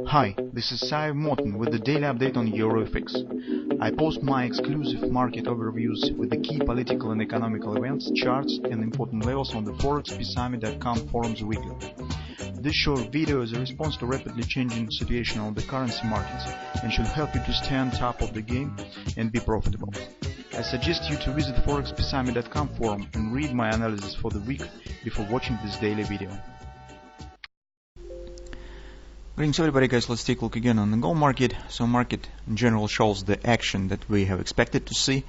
Hi, this is Sive Morten with the daily update on EuroFX. I post my exclusive market overviews with the key political and economical events, charts and important levels on the ForexPeaceArmy.com forums weekly. This short video is a response to rapidly changing situation on the currency markets and should help you to stay on top of the game and be profitable. I suggest you to visit the ForexPeaceArmy.com forum and read my analysis for the week before watching this daily video. Greetings everybody guys, let's take a look again on the gold market. So market in general shows the action that we have expected to see.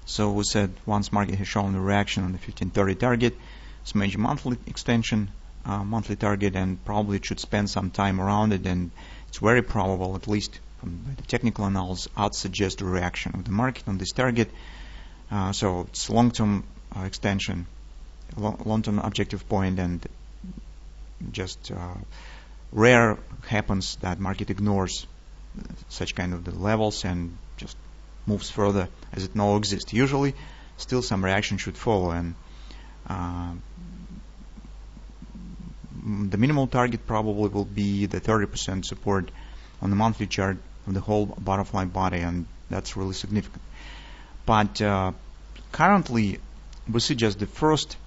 So we said once market has shown the reaction on the 1530 target, it's major monthly extension, monthly target, and probably it should spend some time around it, and it's very probable, at least from the technical analysis, I'd suggest a reaction of the market on this target. So it's long-term extension, long-term objective point, and just rare happens that market ignores such kind of the levels and just moves further as it no exists. Usually still some reaction should follow, and the minimal target probably will be the 30% support on the monthly chart of the whole butterfly body, and that's really significant. But currently we see just the first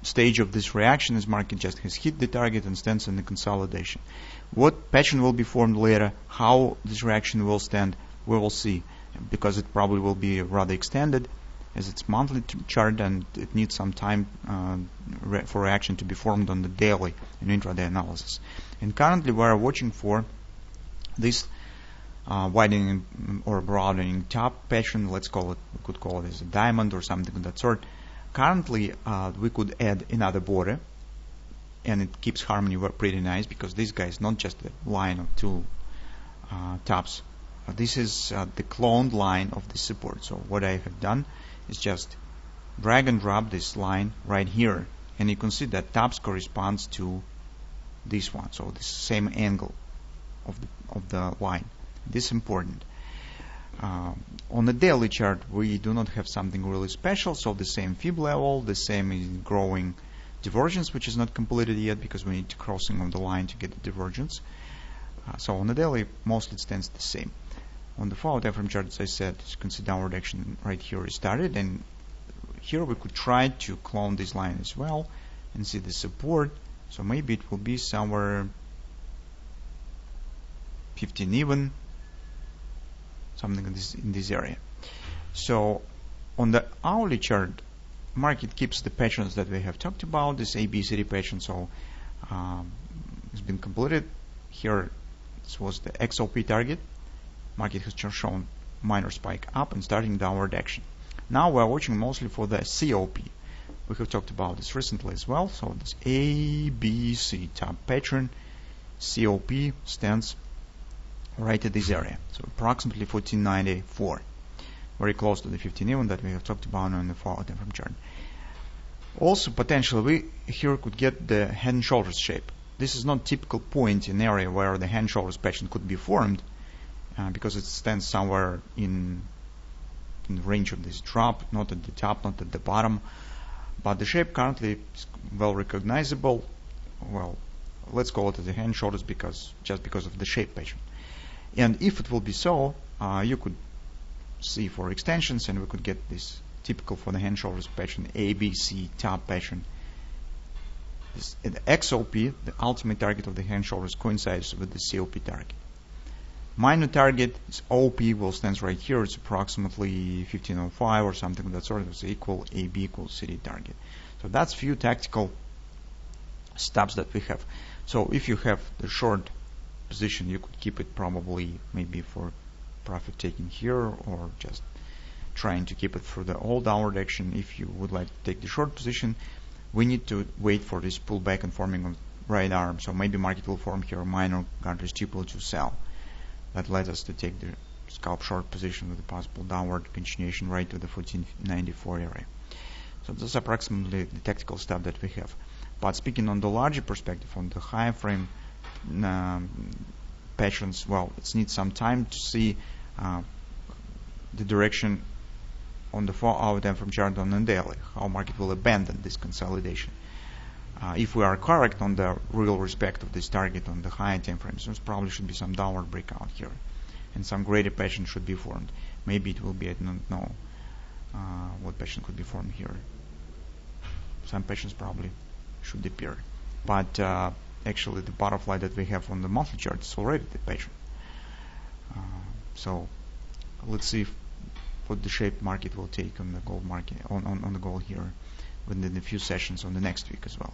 stage of this reaction as market just has hit the target and stands in the consolidation. What pattern will be formed later, how this reaction will stand, we will see, because it probably will be rather extended as it's monthly chart, and it needs some time for reaction to be formed on the daily and intraday analysis. And currently we are watching for this widening or broadening top pattern. Let's call it, we could call it as a diamond or something of that sort. Currently, we could add another border, and it keeps harmony pretty nice, because this guy is not just a line of two tops. This is the cloned line of the support. So what I have done is just drag and drop this line right here, and you can see that tops corresponds to this one, so the same angle of the line. This is important. On the daily chart, we do not have something really special, so the same fib level, the same is growing divergence, which is not completed yet because we need to crossing of the line to get the divergence. So on the daily, mostly it stands the same. On the 4-hour time frame chart, as I said, you can see downward action right here is started, and here we could try to clone this line as well and see the support. So maybe it will be somewhere 15 even, something in this area. So on the hourly chart, market keeps the patterns that we have talked about, this ABCD pattern. So it's been completed. Here this was the XOP target. Market has just shown minor spike up and starting downward action. Now we are watching mostly for the COP. We have talked about this recently as well. So this ABC top pattern, COP stands right at this area, so approximately 1494, very close to the 15 even that we have talked about on the 4-hour time frame chart. Also potentially we here could get the head and shoulders shape. This is not typical point in area where the hand shoulders pattern could be formed, because it stands somewhere in the range of this drop, not at the top, not at the bottom, but the shape currently is well recognizable. Well, let's call it the hand shoulders just because of the shape pattern. And if it will be so, you could see for extensions, and we could get this typical for the hand shoulders pattern, ABC top pattern. The XOP, the ultimate target of the hand shoulders, coincides with the COP target. Minor target is OP, will stands right here. It's approximately 1505 or something of that sort. It's equal AB equals CD target. So that's few tactical steps that we have. So if you have the short position, you could keep it probably maybe for profit taking here, or just trying to keep it for the all downward action. If you would like to take the short position, we need to wait for this pullback and forming of right arm. So maybe market will form here a minor counter-stipulative to sell. That led us to take the scalp short position with a possible downward continuation right to the 1494 area. So this is approximately the tactical stuff that we have. But speaking on the larger perspective, on the higher frame patterns, well, it needs some time to see the direction on the 4-hour time frame chart on the daily, how market will abandon this consolidation. if we are correct on the real respect of this target on the higher time frames, there probably should be some downward breakout here, and some greater pattern should be formed. Maybe it will be, I don't know what pattern could be formed here. Some patterns probably should appear, but actually the butterfly that we have on the monthly chart is already the pattern. So let's see what the shape market will take on the gold market, on the gold here within a few sessions on the next week as well.